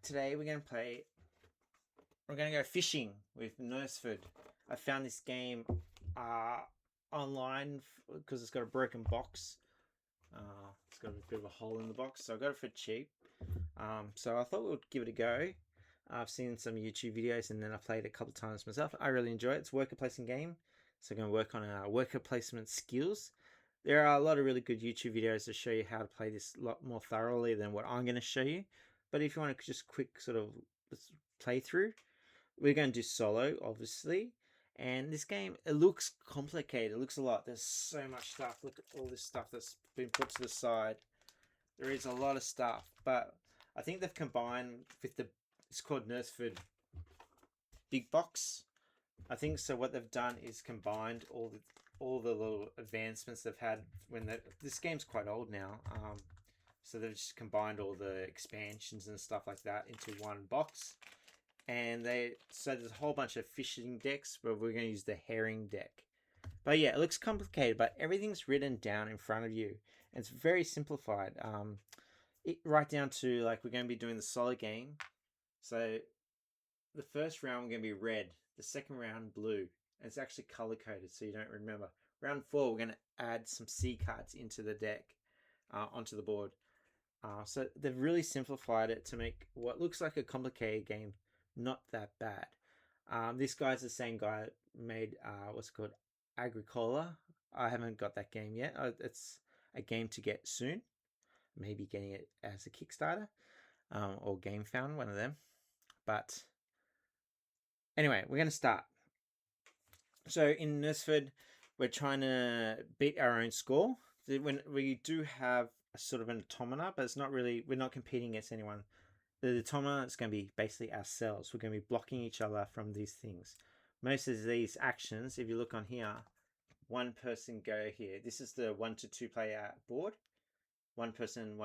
Today we're going to go fishing with Nusfjord. I found this game online because it's got a broken box. It's got a bit of a hole in the box, so I got it for cheap. So I thought we'd give it a go. I've seen some YouTube videos and then I played it a couple of times myself. I really enjoy it. It's a worker placement game, so I'm going to work on our worker placement skills. There are a lot of really good YouTube videos to show you how to play this a lot more thoroughly than what I'm going to show you. But if you want to just quick sort of play through, we're going to do solo, obviously. And this game, it looks complicated. It looks a lot. There's so much stuff. Look at all this stuff that's been put to the side. There is a lot of stuff, but I think they've combined with it's called Nusfjord Big Box. I think so. What they've done is combined all the little advancements they've had this game's quite old now. So they've just combined all the expansions and stuff like that into one box. And so there's a whole bunch of fishing decks, but we're going to use the herring deck. But yeah, it looks complicated, but everything's written down in front of you. And it's very simplified. Right down to, like, we're going to be doing the solo game. So the first round we're going to be red. The second round, blue. And it's actually color coded, so you don't remember. Round 4, we're going to add some C cards into the deck, onto the board. So they've really simplified it to make what looks like a complicated game not that bad. This guy's the same guy made what's it called, Agricola. I haven't got that game yet. It's a game to get soon. Maybe getting it as a Kickstarter or Game Found, one of them. But anyway, we're going to start. So in Nusfjord, we're trying to beat our own score. When we do have a sort of an automata, but it's not really, we're not competing against anyone. The automata is going to be basically ourselves. We're going to be blocking each other from these things. Most of these actions, if you look on here, one person go here. This is the 1 to 2 player board. One person.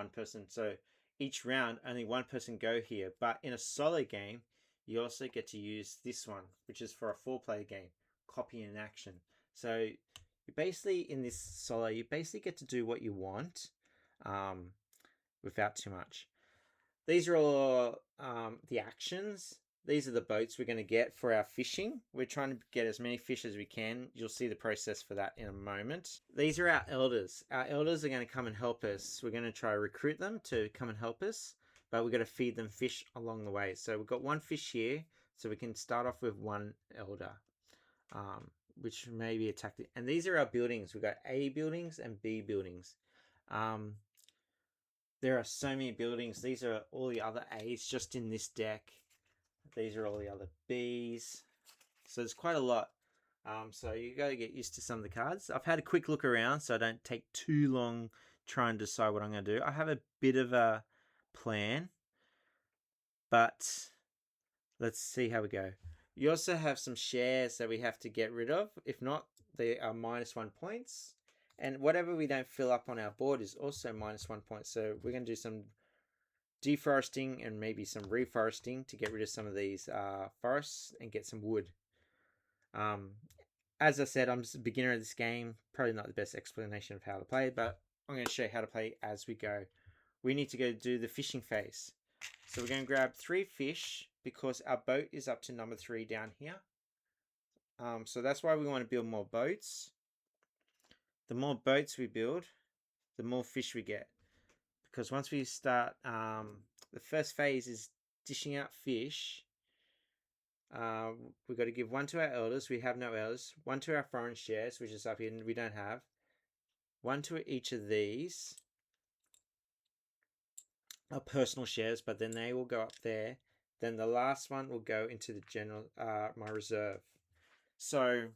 So each round, only one person go here. But in a solo game, you also get to use this one, which is for a 4-player game, copy in action. So you basically, in this solo, you basically get to do what you want without too much. These are all the actions. These are the boats we're going to get for our fishing. We're trying to get as many fish as we can. You'll see the process for that in a moment. These are our elders. Our elders are going to come and help us. We're going to try to recruit them to come and help us, but we've got to feed them fish along the way. So we've got one fish here, so we can start off with one elder, which may be a tactic. And these are our buildings. We've got A buildings and B buildings. There are so many buildings. These are all the other A's just in this deck. These are all the other B's. So there's quite a lot. So you got to get used to some of the cards. I've had a quick look around so I don't take too long trying to decide what I'm going to do. I have a bit of a plan, but let's see how we go. You also have some shares that we have to get rid of. If not, they are -1 points. And whatever we don't fill up on our board is also -1 point. So we're going to do some deforesting and maybe some reforesting to get rid of some of these forests and get some wood. As I said, I'm just a beginner of this game. Probably not the best explanation of how to play, but I'm going to show you how to play as we go. We need to go do the fishing phase. So we're going to grab 3 fish because our boat is up to number 3 down here. So that's why we want to build more boats. The more boats we build, the more fish we get. Because once we start, the first phase is dishing out fish. We've got to give 1 to our elders. We have no elders. 1 to our foreign shares, which is up here, and we don't have. 1 to each of these are personal shares, but then they will go up there. Then the last one will go into the general, my reserve. So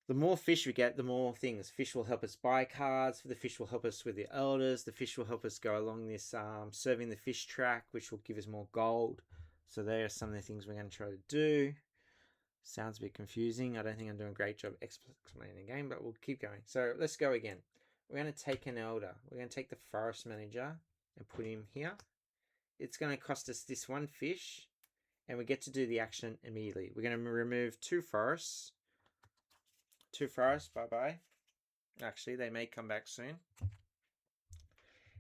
the more fish we get, the more things. Fish will help us buy cards. The fish will help us with the elders. The fish will help us go along this serving the fish track, which will give us more gold. So there are some of the things we're going to try to do. Sounds a bit confusing. I don't think I'm doing a great job explaining the game, but we'll keep going. So let's go again. We're going to take an elder. We're going to take the forest manager and put him here. It's going to cost us this 1 fish, and we get to do the action immediately. We're going to remove 2 forests. 2 forests, bye-bye. Actually, they may come back soon.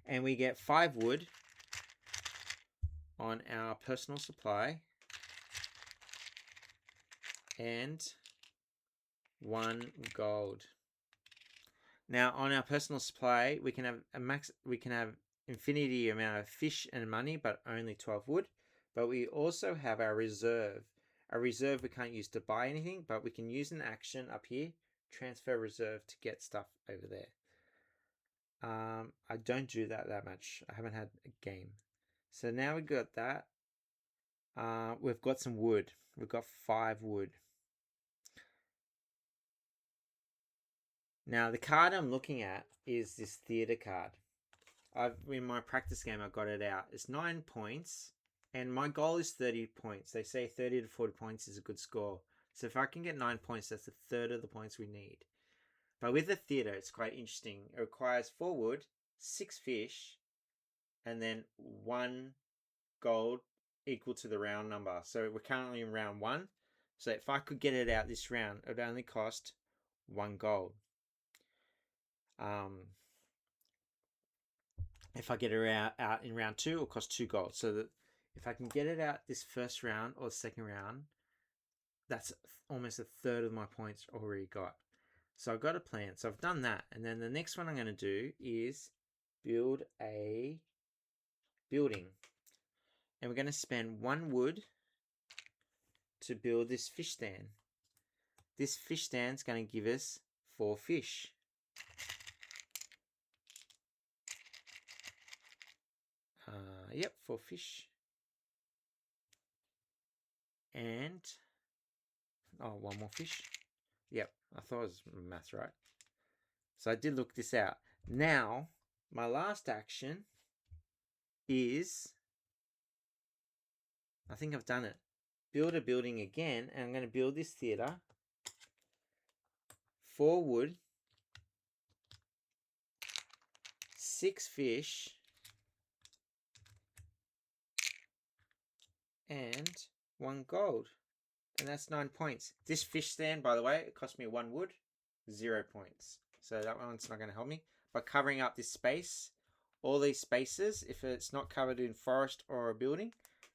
And we get 5 wood on our personal supply and 1 gold. Now on our personal supply, we can have infinity amount of fish and money, but only 12 wood. But we also have our reserve. Our reserve we can't use to buy anything, but we can use an action up here, transfer reserve, to get stuff over there. I don't do that much. I haven't had a game. So now we got that. We've got some wood. We've got 5 wood. Now the card I'm looking at is this theatre card. In my practice game, I got it out. It's 9 points, and my goal is 30 points. They say 30 to 40 points is a good score. So if I can get 9 points, that's a third of the points we need. But with the theatre, it's quite interesting. It requires 4 wood, 6 fish, and then 1 gold equal to the round number. So we're currently in round 1. So if I could get it out this round, it would only cost 1 gold. If I get it out in round 2, it'll cost 2 gold. So that if I can get it out this first round or second round, that's almost a third of my points already got. So I've got a plan. So I've done that. And then the next one I'm going to do is build a building. And we're going to spend 1 wood to build this fish stand. This fish stand is going to give us 4 fish. Yep, 4 fish. And 1 more fish. Yep, I thought it was math right. So I did look this out. Now, my last action is, I think I've done it. Build a building again, and I'm going to build this theatre. 4 wood, 6 fish, and 1 gold. And that's 9 points. This fish stand, by the way, it cost me 1 wood, 0 points. So that one's not going to help me. But covering up this space, all these spaces, if it's not covered in forest or a building,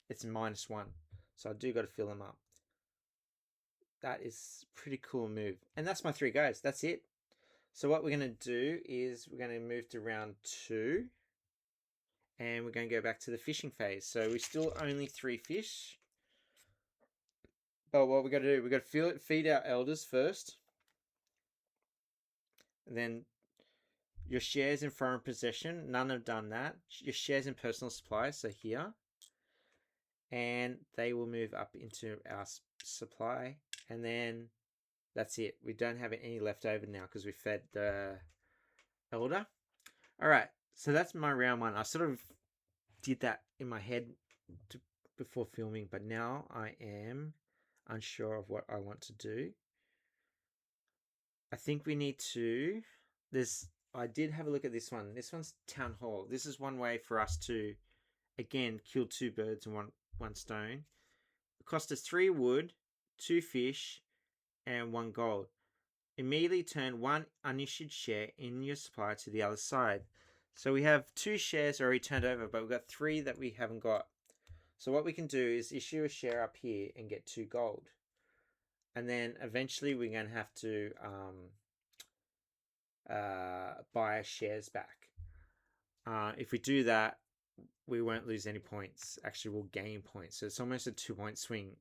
it's -1. So I do got to fill them up. That is a pretty cool move. And that's my 3 guys. That's it. So what we're going to do is we're going to move to round 2. And we're going to go back to the fishing phase. So we still only 3 fish. But what we got to do, we got to feed our elders first. And then your shares in foreign possession, none have done that. Your shares in personal supply, so here. And they will move up into our supply. And then that's it. We don't have any left over now because we fed the elder. All right, so that's my round 1. I sort of did that in my head before filming, but now I am unsure of what I want to do. I think we need to, I did have a look at this one. This one's town hall. This is one way for us to, again, kill 2 birds and one stone. It cost us 3 wood, 2 fish, and 1 gold. Immediately turn 1 unissued share in your supply to the other side. So we have 2 shares already turned over, but we've got 3 that we haven't got. So what we can do is issue a share up here and get 2 gold. And then eventually we're going to have to buy shares back. If we do that, we won't lose any points. Actually, we'll gain points. So it's almost a 2-point swing.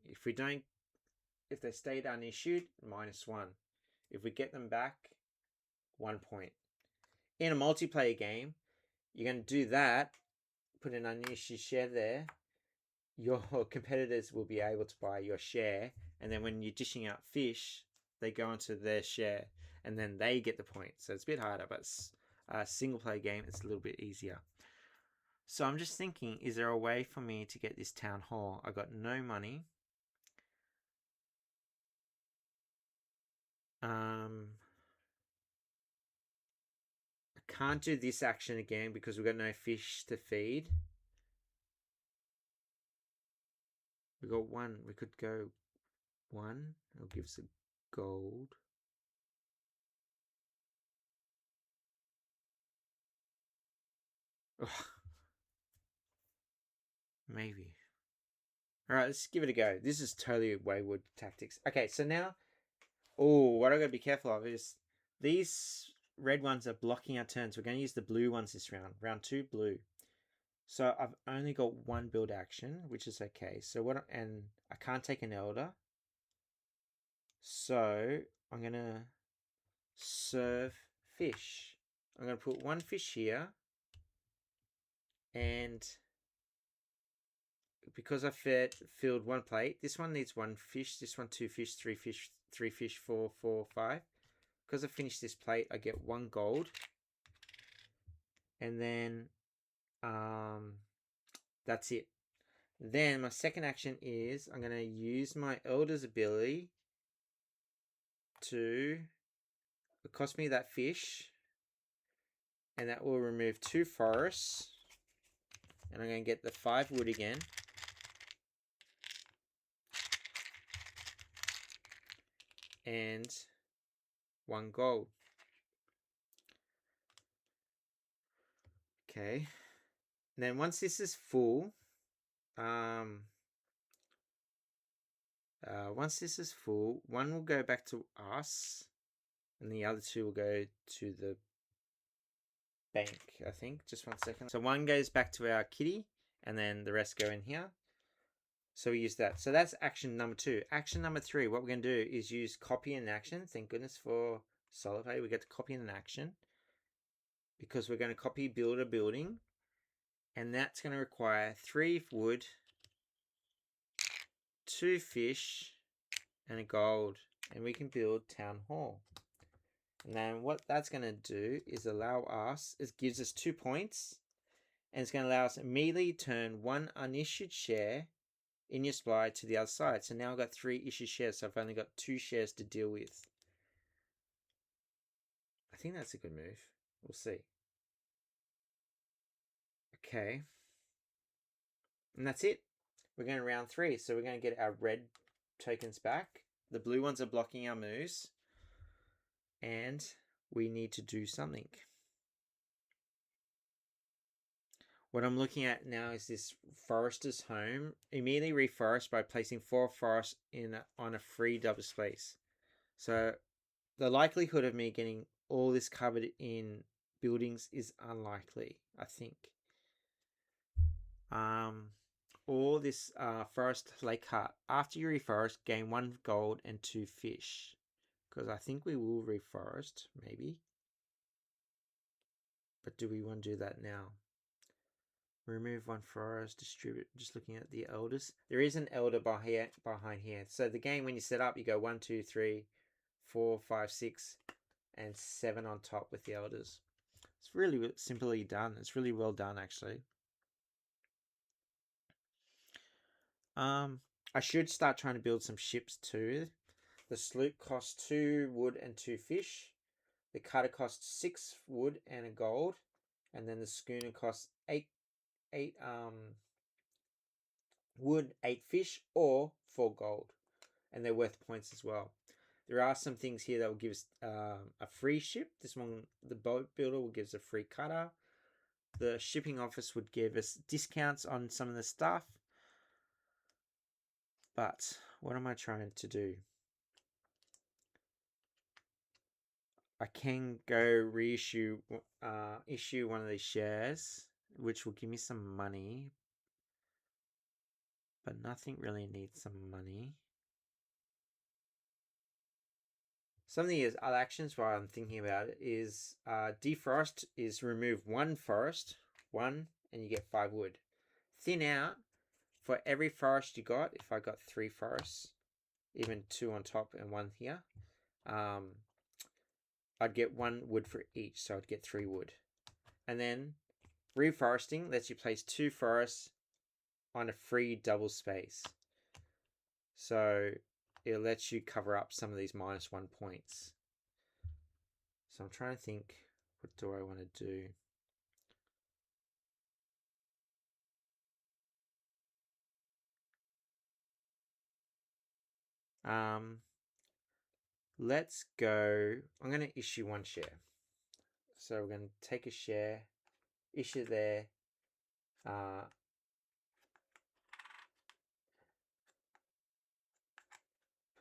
If they stayed unissued, -1. If we get them back, 1 point. In a multiplayer game, you're going to do that, put an unissued share there. Your competitors will be able to buy your share, and then when you're dishing out fish, they go onto their share, and then they get the point. So it's a bit harder, but a single player game, it's a little bit easier. So I'm just thinking, is there a way for me to get this town hall? I got no money. I can't do this action again because we've got no fish to feed. We got 1. We could go 1. It'll give us a gold. Ugh. Maybe. All right, let's give it a go. This is totally wayward tactics. Okay, so now, what I gotta be careful of is these red ones are blocking our turns. We're going to use the blue ones this round. Round 2, blue. So I've only got one build action, which is okay. So and I can't take an elder. So I'm gonna serve fish. I'm gonna put one fish here, and because I filled one plate, this one needs one fish, this one 2 fish, 3 fish, 3 fish, 4, 4, 5. Because I finished this plate, I get 1 gold. And then that's it. Then my second action is I'm going to use my Elder's ability to cost me that fish. And that will remove 2 forests. And I'm going to get the 5 wood again. And 1 gold. Okay. And then once this is full, once this is full, 1 will go back to us, and the other 2 will go to the bank, I think. Just 1 second. So 1 goes back to our kitty, and then the rest go in here. So we use that. So that's action number 2. Action number 3, what we're going to do is use copy in action. Thank goodness for Solipay. We get to copy in an action because we're going to copy build a building, and that's going to require 3 wood, 2 fish, and a gold, and we can build town hall. And then what that's going to do is allow us, it gives us 2 points, and it's going to allow us immediately turn 1 unissued share in your supply to the other side. So now I've got 3 issued shares, so I've only got 2 shares to deal with. I think that's a good move. We'll see. Okay. And that's it. We're going to round 3, so we're going to get our red tokens back. The blue ones are blocking our moves, and we need to do something. What I'm looking at now is this forester's home. Immediately reforest by placing 4 forests on a free double space. So the likelihood of me getting all this covered in buildings is unlikely, I think. Or this forest lake hut. After you reforest, gain 1 gold and 2 fish. Because I think we will reforest, maybe. But do we want to do that now? Remove 1 forest, distribute. Just looking at the elders. There is an elder behind here. So the game, when you set up, you go 1, 2, 3, 4, 5, 6, and 7 on top with the elders. It's really simply done. It's really well done, actually. I should start trying to build some ships too. The sloop costs 2 wood and 2 fish. The cutter costs 6 wood and a gold. And then the schooner costs 8 wood, 8 fish, or 4 gold. And they're worth points as well. There are some things here that will give us a free ship. This one, the boat builder, will give us a free cutter. The shipping office would give us discounts on some of the stuff. But what am I trying to do? I can go reissue issue one of these shares, which will give me some money. But nothing really needs some money. Some of the other actions while I'm thinking about it is deforest is remove 1 forest, 1, and you get 5 wood. Thin out, for every forest you got, if I got 3 forests, even 2 on top and 1 here, I'd get 1 wood for each, so I'd get 3 wood. And then reforesting lets you place 2 forests on a free double space. So it lets you cover up some of these -1 points. So I'm trying to think, what do I want to do? Let's go. I'm going to issue 1 share. So we're going to take a share, issue there.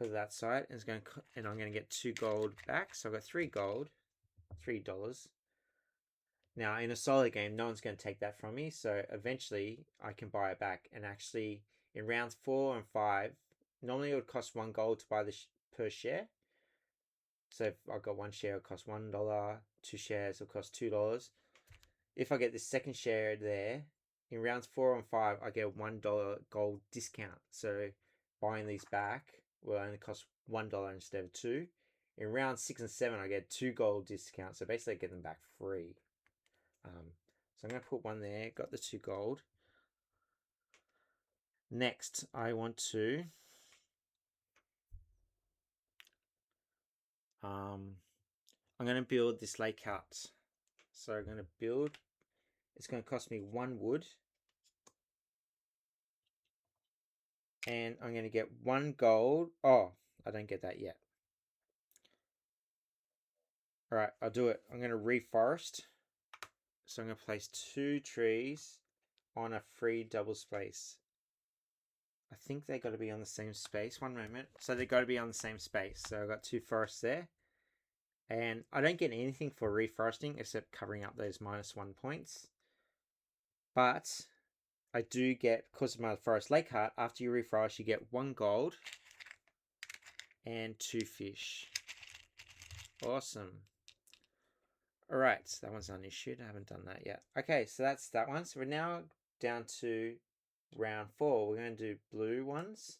put it that side, and I'm going to get 2 gold back. So I've got 3 gold, $3. Now in a solo game, no one's going to take that from me. So eventually, I can buy it back. And actually, in rounds 4 and 5, normally it would cost 1 gold to buy the per share. So if I got 1 share, it costs $1. 2 shares, it'll cost $2. If I get the second share there, in rounds 4 and 5, I get a $1 gold discount. So buying these back will only cost $1 instead of 2. In rounds 6 and 7, I get 2 gold discounts. So basically, I get them back free. So I'm going to put 1 there. Got the 2 gold. Next, I want to I'm going to build this lake hut. So I'm going to build. It's going to cost me 1 wood. And I'm going to get 1 gold. Oh, I don't get that yet. Alright, I'll do it. I'm going to reforest. So I'm going to place 2 trees on a free double space. I think they got to be on the same space. One moment. So they got to be on the same space. So I've got 2 forests there. And I don't get anything for reforesting except covering up those -1 points. But I do get, because of my forest lake hut, after you reforest, you get 1 gold and 2 fish. Awesome. Alright, so that one's unissued. I haven't done that yet. Okay, so that's that one. So we're now down to round 4. We're going to do blue ones.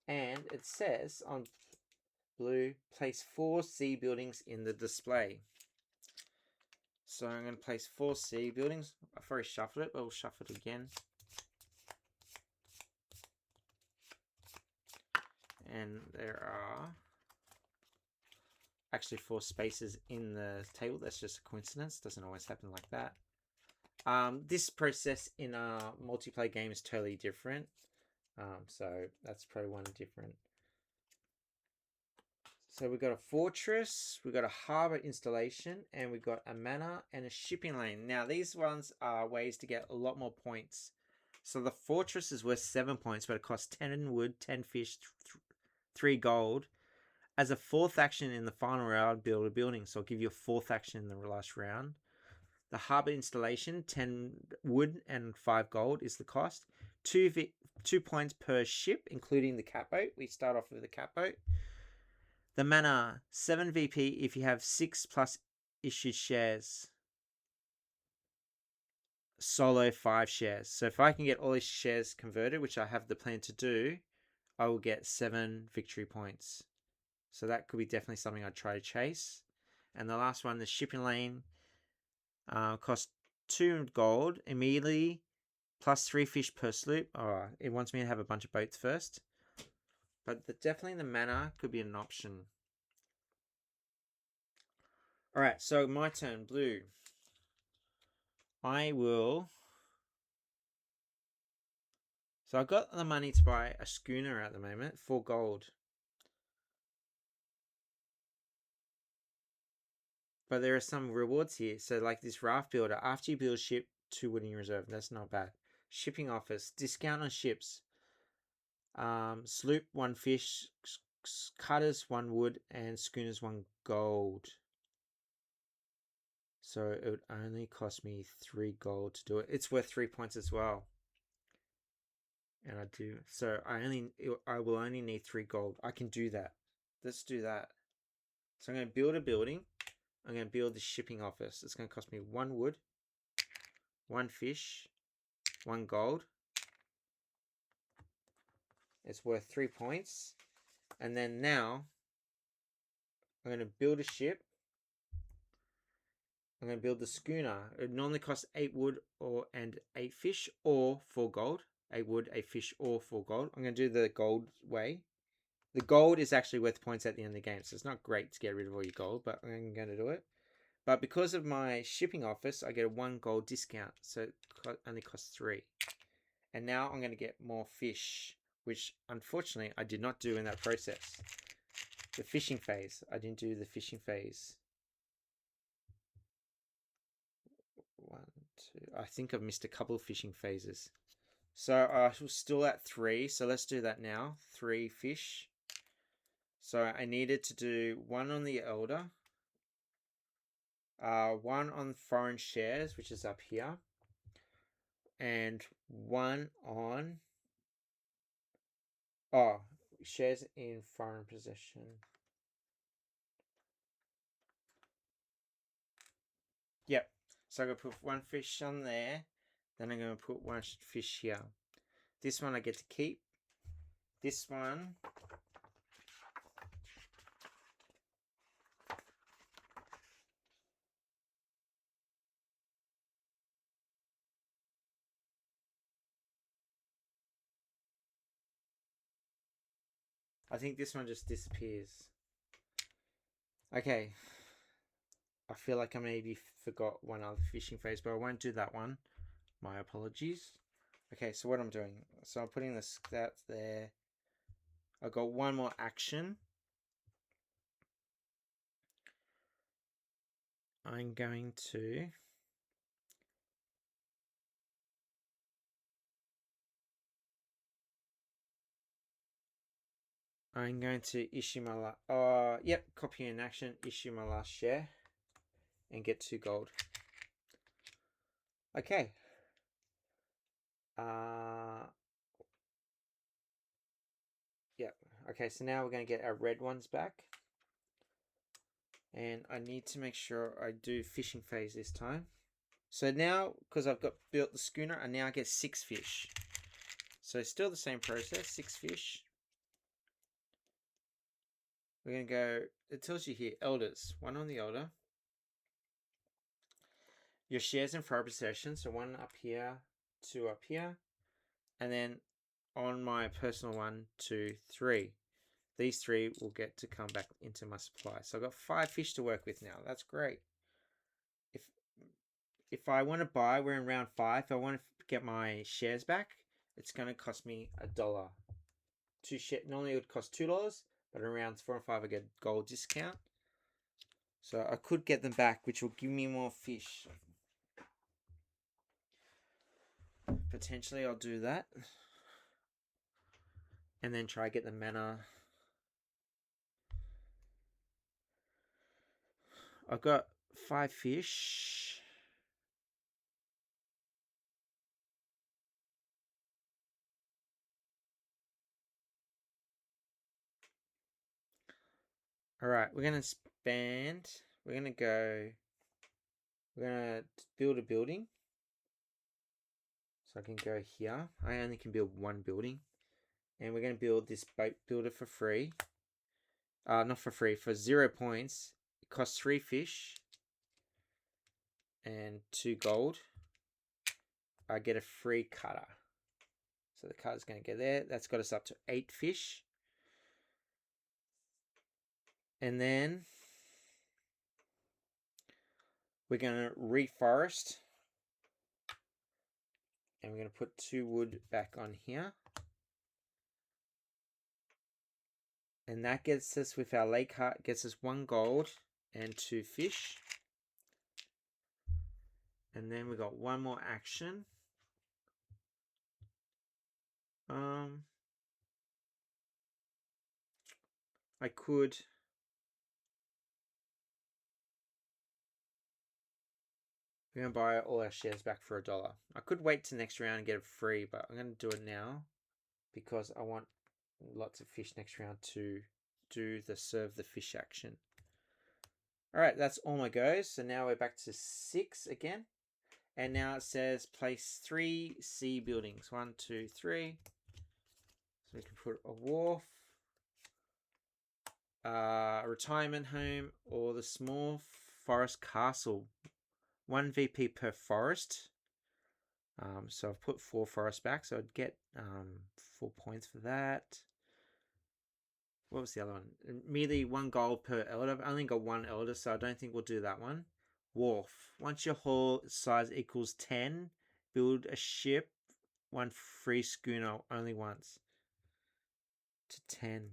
And it says on blue, place 4 C buildings in the display. So I'm going to place 4 C buildings. I've already shuffled it, but we'll shuffle it again. And there are actually 4 spaces in the table. That's just a coincidence. Doesn't always happen like that. This process in a multiplayer game is totally different. So that's probably one different. So we've got a fortress, we've got a harbour installation, and we've got a manor and a shipping lane. Now these ones are ways to get a lot more points. So the fortress is worth 7 points, but it costs 10 wood, 10 fish, 3 gold. As a 4th action in the final round, build a building. So I'll give you a 4th action in the last round. The harbour installation, 10 wood and 5 gold is the cost. 2 points per ship, including the catboat. We start off with the catboat. The manor, 7 VP if you have 6 plus issued shares. Solo 5 shares. So if I can get all these shares converted, which I have the plan to do, I will get 7 victory points. So that could be definitely something I'd try to chase. And the last one, the shipping lane, costs 2 gold immediately, plus 3 fish per sloop. Oh, it wants me to have a bunch of boats first. But definitely the manor could be an option. Alright, so my turn, blue. I will... So I've got the money to buy a schooner at the moment, 4 gold. But there are some rewards here. So like this raft builder, after you build ship, 2 wood in reserve. That's not bad. Shipping office, discount on ships. Sloop, 1 fish. Cutters, 1 wood. And schooners, 1 gold. So it would only cost me 3 gold to do it. It's worth 3 points as well. And I do. So I will only need 3 gold. I can do that. Let's do that. So I'm going to build a building. I'm going to build the shipping office. It's going to cost me 1 wood, 1 fish, 1 gold. It's worth 3 points. And then now, I'm going to build a ship. I'm going to build the schooner. It normally costs 8 wood and 8 fish or 4 gold. 8 wood, 8 fish or 4 gold. I'm going to do the gold way. The gold is actually worth points at the end of the game, so it's not great to get rid of all your gold, but I'm going to do it. But because of my shipping office, I get a 1 gold discount, so it only costs 3. And now I'm going to get more fish, which unfortunately I did not do in that process. The fishing phase. I didn't do the fishing phase. 1, 2. I think I've missed a couple of fishing phases. So I'm still at 3, so let's do that now. 3 fish. So I needed to do one on the elder, one on foreign shares, which is up here, and one on shares in foreign possession. Yep. So I'm going to put one fish on there. Then I'm going to put one fish here. This one I get to keep. This one I think this one just disappears. Okay. I feel like I maybe forgot one other fishing phase, but I won't do that one. My apologies. Okay, so what I'm doing. So I'm putting the scout there. I've got one more action. I'm going to issue my last copy an action, issue my last share, and get 2 gold. Okay. Yep. Okay, so now we're going to get our red ones back. And I need to make sure I do fishing phase this time. So now, because I've got built the schooner, I now get 6 fish. So still the same process, 6 fish. We're going to go, it tells you here, elders. 1 on the elder. Your shares in foreign possession, so 1 up here, 2 up here. And then on my personal 1, 2, 3. These 3 will get to come back into my supply. So I've got 5 fish to work with now. That's great. If I want to buy, we're in round 5. If I want to get my shares back, it's going to cost me $1. Normally it would cost $2, but in rounds 4 and 5 I get a gold discount. So I could get them back, which will give me more fish. Potentially I'll do that. And then try get the mana. I've got 5 fish. Alright, we're going to expand. We're going to build a building. So I can go here. I only can build 1 building. And we're going to build this boat builder for free. Not for free, for 0 points. It costs 3 fish and 2 gold. I get a free cutter. So the cutter's going to go there. That's got us up to 8 fish. And then we're going to reforest. And we're going to put 2 wood back on here. And that gets us, with our lake hut, gets us 1 gold and 2 fish. And then we got 1 more action. I could... We're going to buy all our shares back for $1. I could wait till next round and get it free, but I'm going to do it now because I want lots of fish next round to do the serve the fish action. Alright, that's all my goes. So now we're back to 6 again. And now it says place 3 sea buildings. 1, 2, 3. So we can put a wharf, a retirement home, or the small forest castle. 1 VP per forest. So I've put 4 forests back, so I'd get 4 points for that. What was the other one? Merely 1 gold per elder. I've only got 1 elder, so I don't think we'll do that one. Wharf. Once your hull size equals 10, build a ship. 1 free schooner only once. To 10.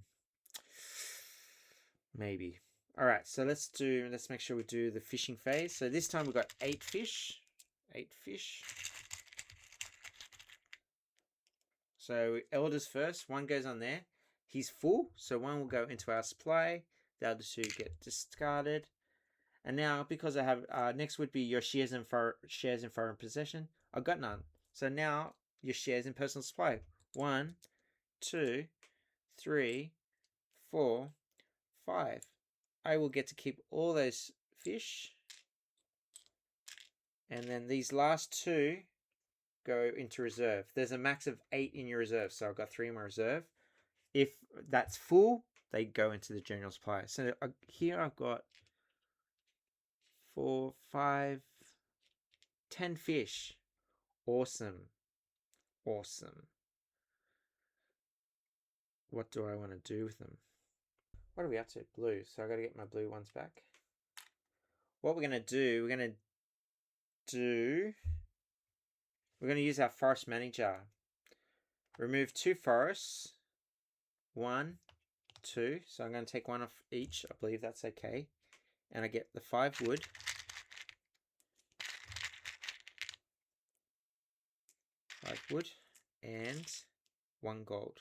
Maybe. Alright, so let's make sure we do the fishing phase. So this time we've got 8 fish. 8 fish. So elders first, 1 goes on there. he's full, so one will go into our supply. The other two get discarded. And now, because I have next would be your shares in foreign possession. I've got none. So now your shares in personal supply. 1, 2, 3, 4, 5. I will get to keep all those fish. And then these last two go into reserve. There's a max of 8 in your reserve, so I've got 3 in my reserve. If that's full, they go into the general supply. So here I've got 4, 5, 10 fish. Awesome. Awesome. What do I want to do with them? What are we up to? Blue. So I got to get my blue ones back. What we're going to do, we're going to use our forest manager. Remove 2 forests. 1, 2. So I'm going to take 1 off each. I believe that's okay. And I get the 5 wood. 5 wood. And 1 gold.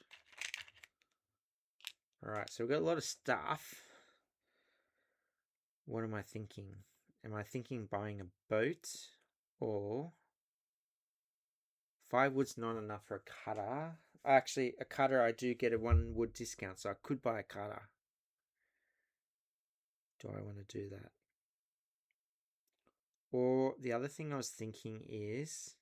Alright, so we've got a lot of stuff. What am I thinking? Am I thinking buying a boat? Or 5 wood's not enough for a cutter. Actually, a cutter, I do get a 1 wood discount, so I could buy a cutter. Do I want to do that? Or the other thing I was thinking is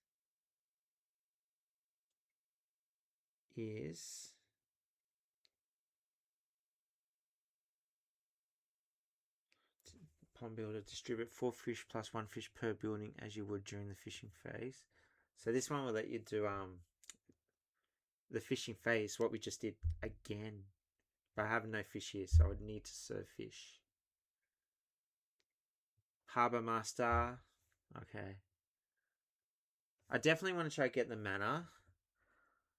pond builder, distribute 4 fish plus 1 fish per building as you would during the fishing phase. So this one will let you do the fishing phase, what we just did again. But I have no fish here, so I would need to serve fish. Harbour Master. Okay. I definitely want to try to get the mana.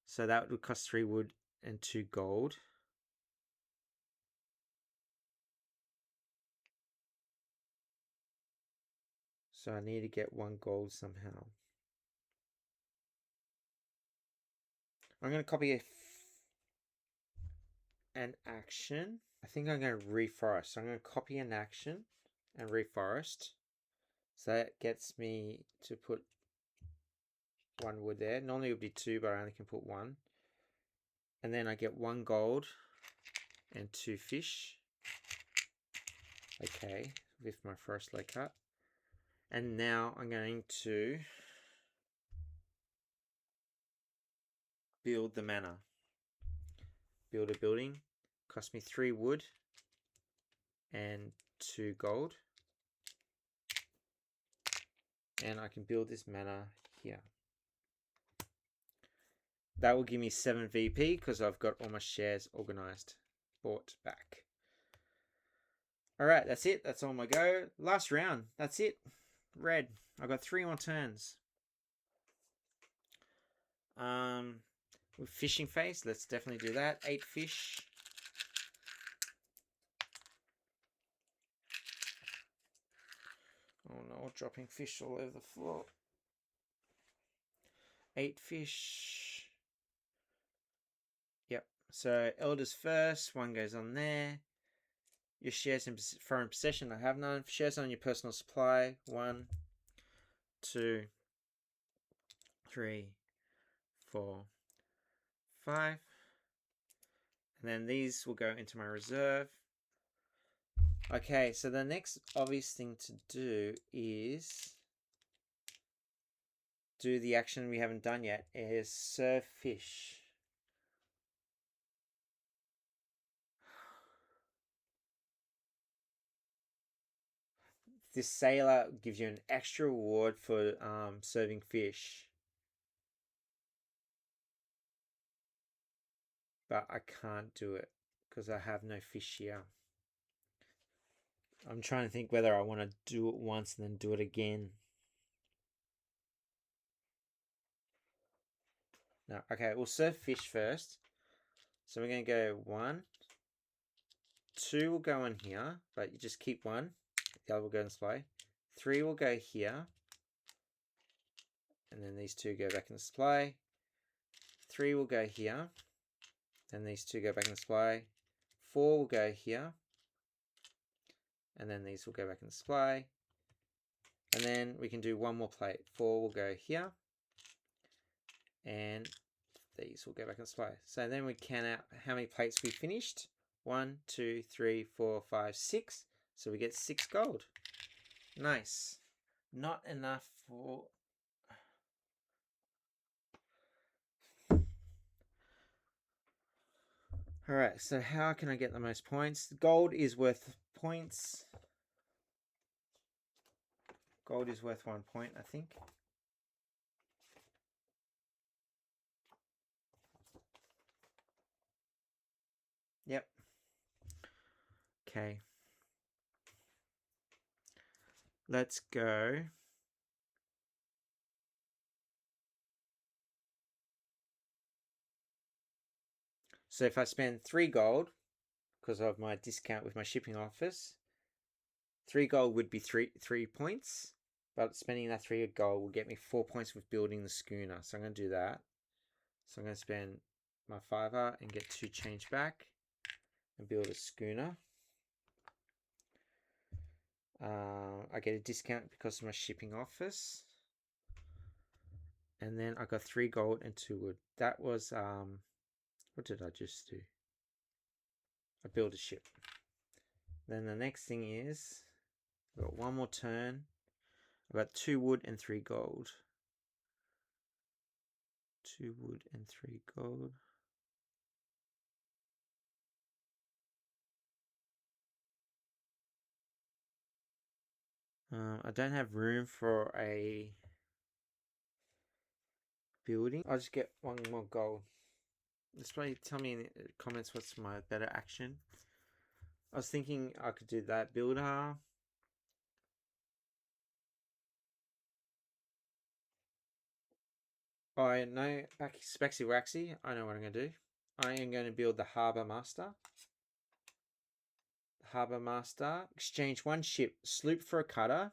So that would cost 3 wood and 2 gold. So I need to get 1 gold somehow. I'm going to copy an action. I think I'm going to reforest. So I'm going to copy an action and reforest. So that gets me to put 1 wood there. Normally it would be 2, but I only can put 1. And then I get 1 gold and 2 fish. Okay, with my forest lay cut. And now I'm going to build the manor. Build a building. Cost me 3 wood and 2 gold. And I can build this manor here. That will give me 7 VP because I've got all my shares organized. Bought back. Alright, that's it. That's all my go. Last round. That's it. Red. I've got 3 more turns. With fishing phase, let's definitely do that. 8 fish. Oh no, dropping fish all over the floor. 8 fish. Yep. So elders first. 1 goes on there. Your shares in foreign possession, I have none. Shares on your personal supply. 1, 2, 3, 4, 5. And then these will go into my reserve. Okay, so the next obvious thing to do is do the action we haven't done yet, is serve fish. This sailor gives you an extra reward for serving fish. But I can't do it because I have no fish here. I'm trying to think whether I want to do it once and then do it again. No, okay, we'll serve fish first. So we're going to go 1, 2 will go in here, but you just keep 1. The other will go in display. 3 will go here. And then these 2 go back in display. 3 will go here. Then these two go back in the supply. 4 will go here. And then these will go back in the supply. And then we can do one more plate. 4 will go here. And these will go back in the supply. So then we count out how many plates we finished. 1, 2, 3, 4, 5, 6. So we get 6 gold. Nice. Not enough for... Alright, so how can I get the most points? Gold is worth points. Gold is worth 1 point, I think. Yep. Okay. Let's go. So if I spend 3 gold, because of my discount with my shipping office, 3 gold would be 3 points. But spending that 3 gold will get me 4 points with building the schooner. So I'm going to do that. So I'm going to spend my $5 and get 2 change back and build a schooner. I get a discount because of my shipping office. And then I got 3 gold and 2 wood. That was, what did I just do? I built a ship. Then the next thing is, I've got 1 more turn. I've got 2 wood and 3 gold. 2 wood and 3 gold. I don't have room for a building. I'll just get 1 more gold. Just tell me in the comments what's my better action. I was thinking I could do that builder. I know, Spexy Waxy, I know what I'm going to do. I am going to build the Harbour Master. Harbour Master. Exchange 1 ship, sloop for a cutter,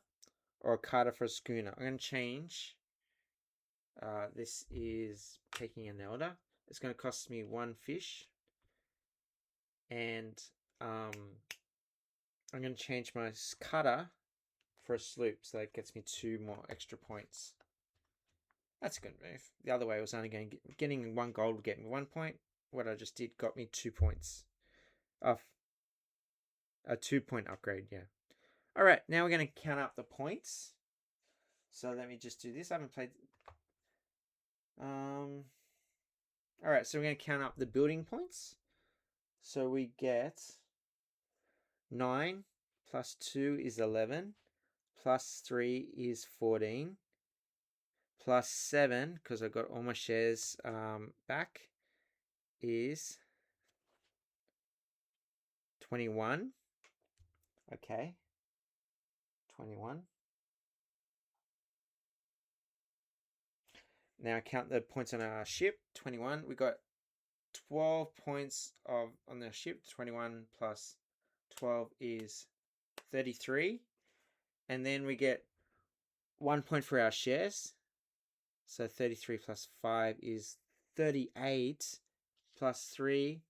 or a cutter for a schooner. I'm going to change. This is taking an elder. It's going to cost me 1 fish. And I'm going to change my cutter for a sloop, so that gets me 2 more extra points. That's a good move. The other way was only getting 1 gold would get me 1 point. What I just did got me 2 points. Off a 2-point upgrade, yeah. Alright, now we're going to count up the points. So let me just do this. I haven't played... Alright, so we're going to count up the building points. So we get 9 plus 2 is 11. Plus 3 is 14. Plus 7, because I got all my shares back, is 21. Okay. 21. Now count the points on our ship. 21. We got 12 points on the ship. 21 plus 12 is 33. And then we get 1 point for our shares. So 33 plus 5 is 38. Plus 3,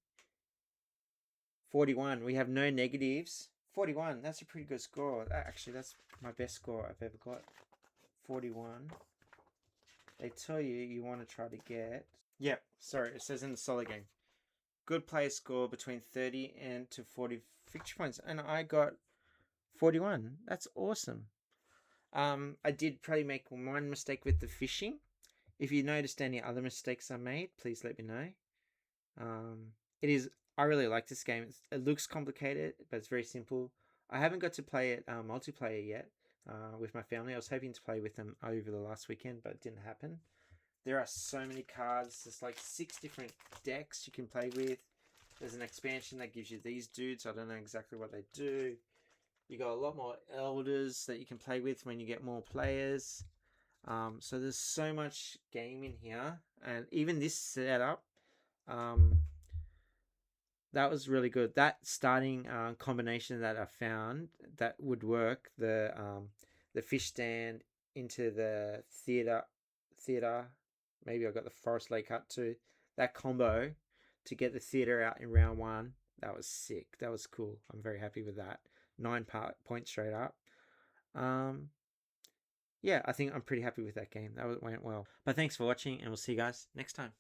41. We have no negatives. 41. That's a pretty good score. Actually, that's my best score I've ever got. 41. They tell you want to try to get... Yeah, sorry, it says in the solo game. Good player score between 30 and to 40 victory points. And I got 41. That's awesome. I did probably make 1 mistake with the fishing. If you noticed any other mistakes I made, please let me know. I really like this game. It looks complicated, but it's very simple. I haven't got to play it multiplayer yet with my family. I was hoping to play with them over the last weekend, but it didn't happen. There are so many cards. There's like 6 different decks you can play with. There's an expansion that gives you these dudes. I don't know exactly what they do. You got a lot more elders that you can play with when you get more players. So there's so much game in here, and even this setup, that was really good. That starting combination that I found that would work, the fish stand into the theater. Maybe I got the forest lake hut too. That combo, to get the theater out in round 1. That was sick. That was cool. I'm very happy with that. 9 points straight up. Yeah, I think I'm pretty happy with that game. Went well. But thanks for watching, and we'll see you guys next time.